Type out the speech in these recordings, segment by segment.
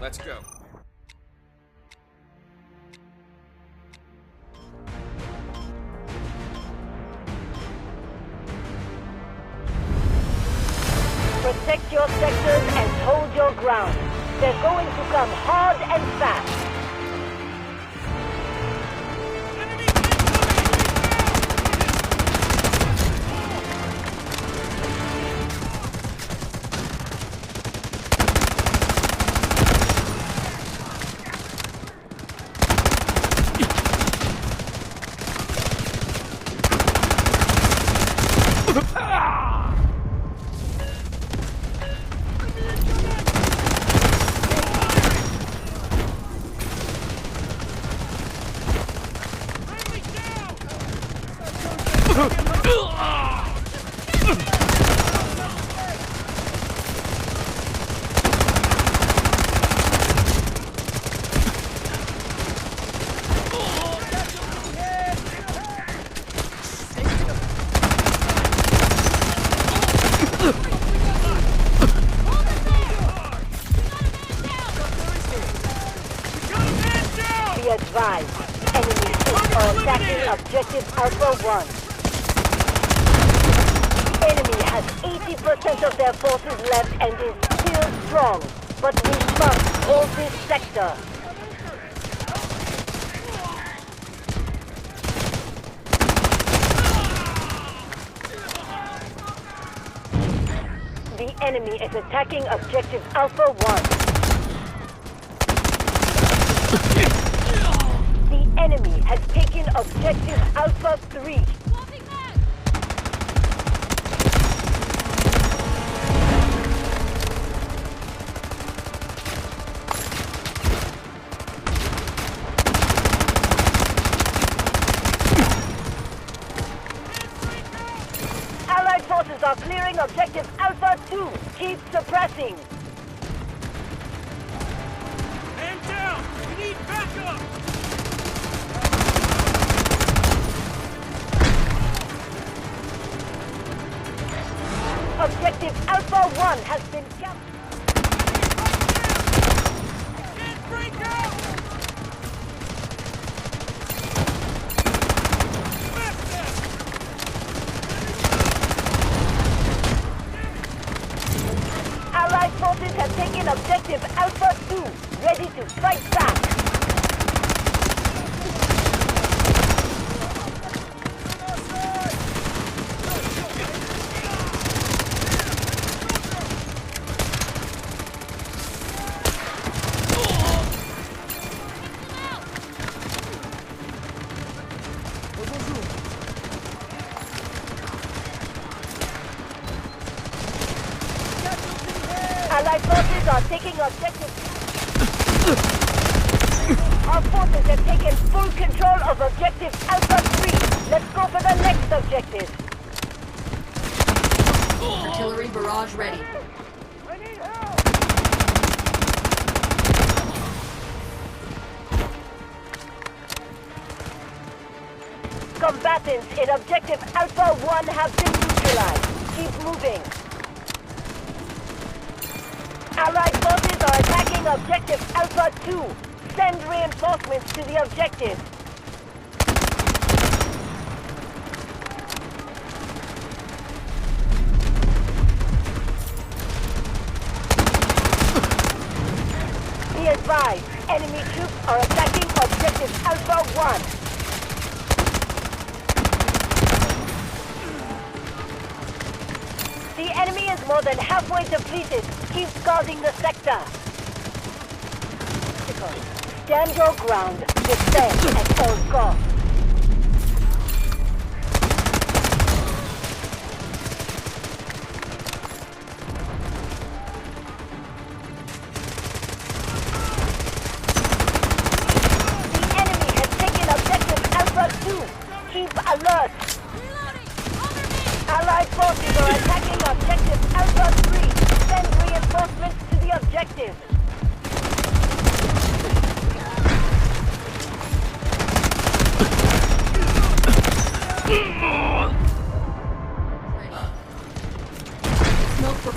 Let's go. Protect your sectors and hold your ground. They're going to come hard and fast. Be advised, enemy troops are attacking objective Alpha 1. Enemy has 80% of their forces left and is still strong, but we must hold this sector. The enemy is attacking objective Alpha 1. The enemy has taken objective Alpha 3. Allied forces are clearing objective Alpha 2. Keep suppressing. Man down! We need backup! Objective Alpha 1 has been captured. Can't break out! Smash them! Allied forces have taken objective Alpha 2, ready to fight back. Allied forces are taking objective. Our forces have taken full control of objective Alpha 3. Let's go for the next objective. Artillery barrage ready. I need help! Combatants in objective Alpha 1 have been neutralized. Keep moving. Allied forces are attacking objective Alpha 2. Send reinforcements to the objective. Be advised, enemy troops are attacking objective Alpha 1. The enemy is more than halfway depleted. Keep guarding the sector. Stand your ground. Defend at all costs. The enemy has taken objective Alpha 2. Keep alert. Allied forces are attacking objective Alpha 3. Send reinforcements to the objective. Smoke for...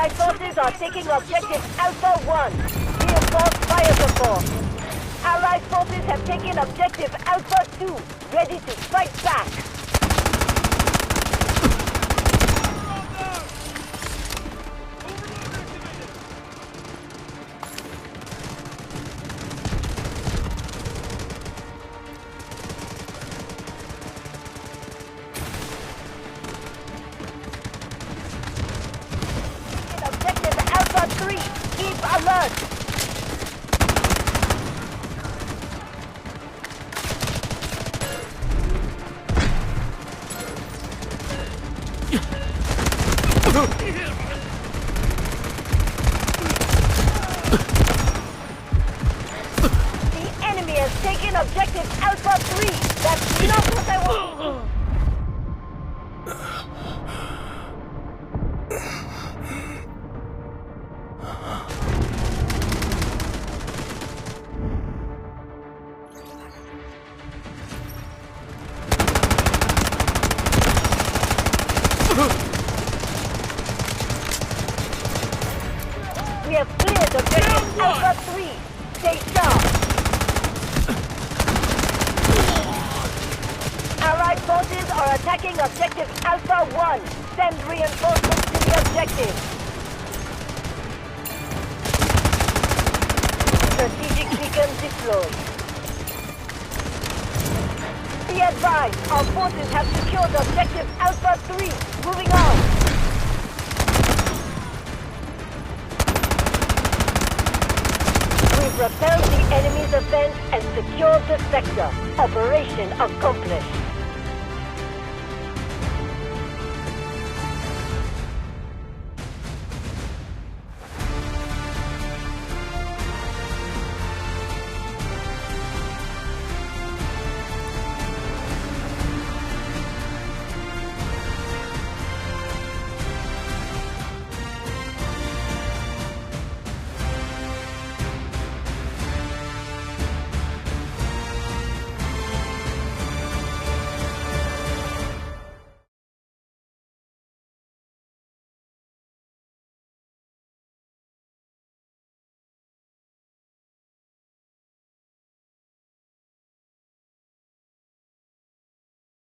Allied forces are taking objective Alpha 1. Reinforced fire support. Allied forces have taken objective Alpha 2. Ready to fight back. Objective Alpha 3. Keep alert. The enemy has taken objective Alpha 3. That's not what I want. We have cleared objective Alpha 3. Stay sharp. Allied forces are attacking objective Alpha 1. Send reinforcements to the objective. Strategic beacon deployed. Be advised, our forces have secured objective Alpha 3. Moving on. We've repelled the enemy's offense and secured the sector. Operation accomplished.